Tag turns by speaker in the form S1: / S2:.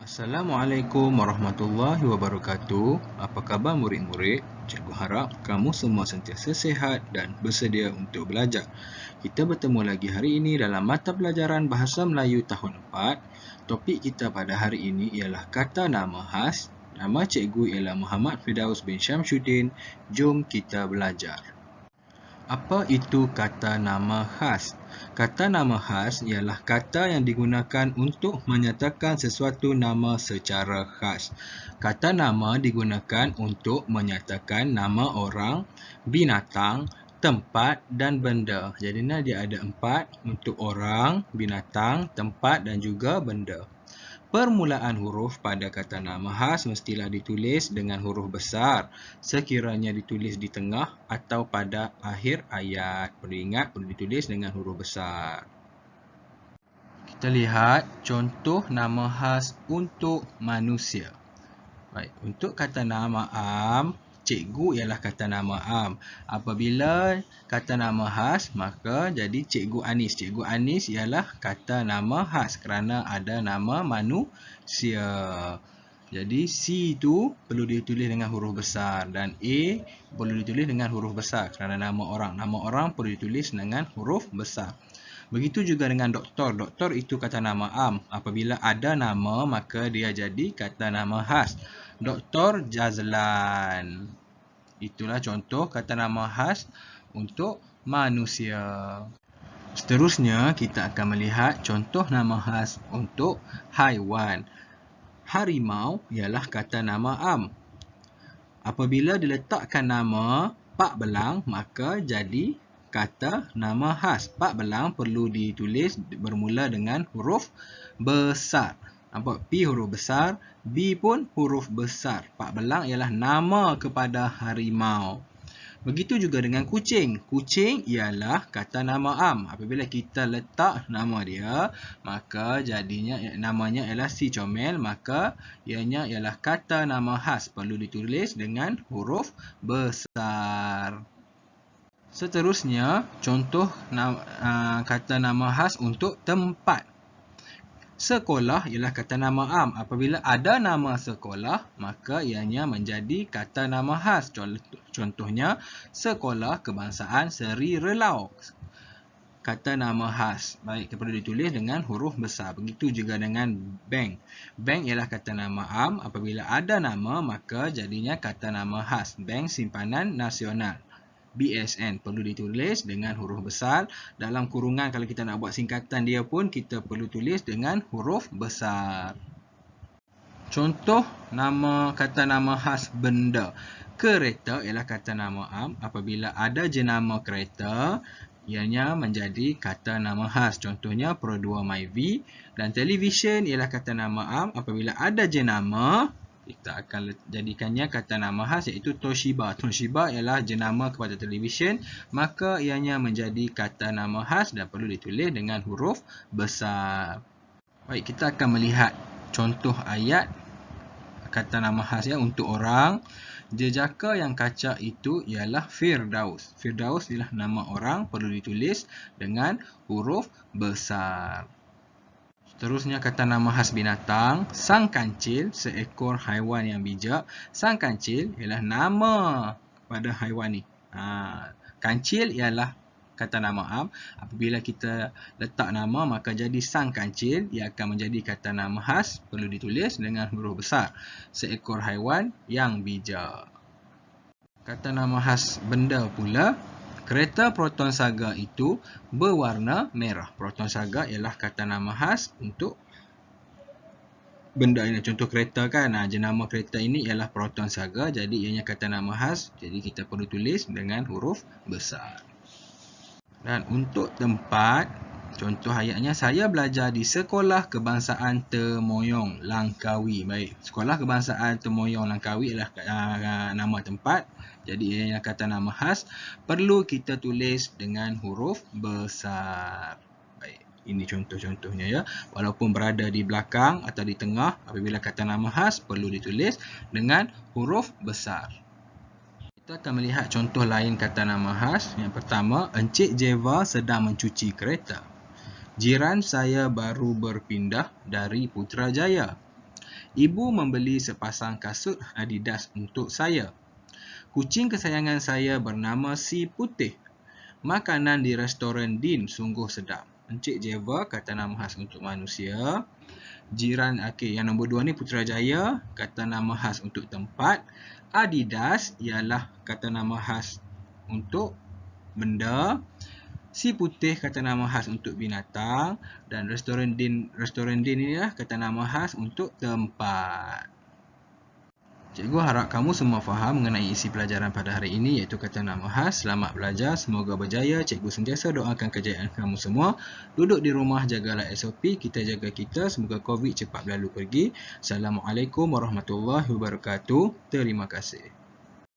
S1: Assalamualaikum warahmatullahi wabarakatuh. Apa khabar murid-murid? Cikgu harap kamu semua sentiasa sihat dan bersedia untuk belajar. Kita bertemu lagi hari ini dalam mata pelajaran Bahasa Melayu tahun 4. Topik kita pada hari ini ialah kata nama khas. Nama cikgu ialah Muhammad Firdaus bin Syamsuddin. Jom kita belajar. Apa itu kata nama khas? Kata nama khas ialah kata yang digunakan untuk menyatakan sesuatu nama secara khas. Kata nama digunakan untuk menyatakan nama orang, binatang, tempat dan benda. Jadi dia ada 4 untuk orang, binatang, tempat dan juga benda. Permulaan huruf pada kata nama khas mestilah ditulis dengan huruf besar sekiranya ditulis di tengah atau pada akhir ayat. Perlu ingat, perlu ditulis dengan huruf besar. Kita lihat contoh nama khas untuk manusia. Baik, untuk kata nama am, cikgu ialah kata nama am. Apabila kata nama khas, maka jadi cikgu Anis. Cikgu Anis ialah kata nama khas kerana ada nama manusia. Jadi C itu perlu ditulis dengan huruf besar dan A perlu ditulis dengan huruf besar kerana nama orang. Nama orang perlu ditulis dengan huruf besar. Begitu juga dengan doktor. Doktor itu kata nama am. Apabila ada nama, maka dia jadi kata nama khas. Dr. Jazlan. Itulah contoh kata nama khas untuk manusia. Seterusnya, kita akan melihat contoh nama khas untuk haiwan. Harimau ialah kata nama am. Apabila diletakkan nama Pak Belang, maka jadi kata nama khas. Pak Belang perlu ditulis bermula dengan huruf besar. Nampak? P huruf besar, B pun huruf besar. Pak Belang ialah nama kepada harimau. Begitu juga dengan kucing. Kucing ialah kata nama am. Apabila kita letak nama dia, maka jadinya namanya ialah si comel, maka ianya ialah kata nama khas. Perlu ditulis dengan huruf besar. Seterusnya, contoh kata nama khas untuk tempat. Sekolah ialah kata nama am. Apabila ada nama sekolah, maka ianya menjadi kata nama khas. Contohnya, Sekolah Kebangsaan Seri Relau. Kata nama khas. Baik, perlu ditulis dengan huruf besar. Begitu juga dengan bank. Bank ialah kata nama am. Apabila ada nama, maka jadinya kata nama khas. Bank Simpanan Nasional. BSN perlu ditulis dengan huruf besar. Dalam kurungan kalau kita nak buat singkatan dia pun kita perlu tulis dengan huruf besar. Contoh kata nama khas benda. Kereta ialah kata nama am. Apabila ada jenama kereta, ianya menjadi kata nama khas. Contohnya Pro 2 Myvi. Dan televisyen ialah kata nama am. Apabila ada jenama, kita akan jadikannya kata nama khas iaitu Toshiba. Toshiba ialah jenama kepada televisyen, maka ianya menjadi kata nama khas dan perlu ditulis dengan huruf besar. Baik, kita akan melihat contoh ayat kata nama khas untuk orang. Jejaka yang kacak itu ialah Firdaus. Firdaus ialah nama orang, perlu ditulis dengan huruf besar. Seterusnya kata nama khas binatang. Sang kancil, seekor haiwan yang bijak. Sang kancil ialah nama pada haiwan ni. Kancil ialah kata nama am. Apabila kita letak nama, maka jadi sang kancil. Ia akan menjadi kata nama khas. Perlu ditulis dengan huruf besar. Seekor haiwan yang bijak. Kata nama khas benda pula. Kereta Proton Saga itu berwarna merah. Proton Saga ialah kata nama khas untuk benda ini. Contoh kereta kan. Jenama kereta ini ialah Proton Saga. Jadi ianya kata nama khas. Jadi kita perlu tulis dengan huruf besar. Dan untuk tempat, contoh ayatnya, saya belajar di Sekolah Kebangsaan Temoyong Langkawi. Baik, Sekolah Kebangsaan Temoyong Langkawi ialah nama tempat. Jadi ianya kata nama khas. Perlu kita tulis dengan huruf besar. Baik, ini contoh-contohnya ya. Walaupun berada di belakang atau di tengah, apabila kata nama khas perlu ditulis dengan huruf besar. Kita akan melihat contoh lain kata nama khas. Yang pertama, Encik Jeva sedang mencuci kereta. Jiran saya baru berpindah dari Putrajaya. Ibu membeli sepasang kasut Adidas untuk saya. Kucing kesayangan saya bernama Si Putih. Makanan di restoran Din sungguh sedap. Encik Jeva kata nama khas untuk manusia. Jiran, yang nombor 2 ni Putrajaya, kata nama khas untuk tempat. Adidas ialah kata nama khas untuk benda. Si Putih kata nama khas untuk binatang. Dan restoran Din ni lah kata nama khas untuk tempat. Cikgu harap kamu semua faham mengenai isi pelajaran pada hari ini, iaitu kata nama khas. Selamat belajar, semoga berjaya. Cikgu sentiasa doakan kejayaan kamu semua. Duduk di rumah, jagalah SOP, kita jaga kita. Semoga COVID cepat berlalu pergi. Assalamualaikum warahmatullahi wabarakatuh. Terima kasih.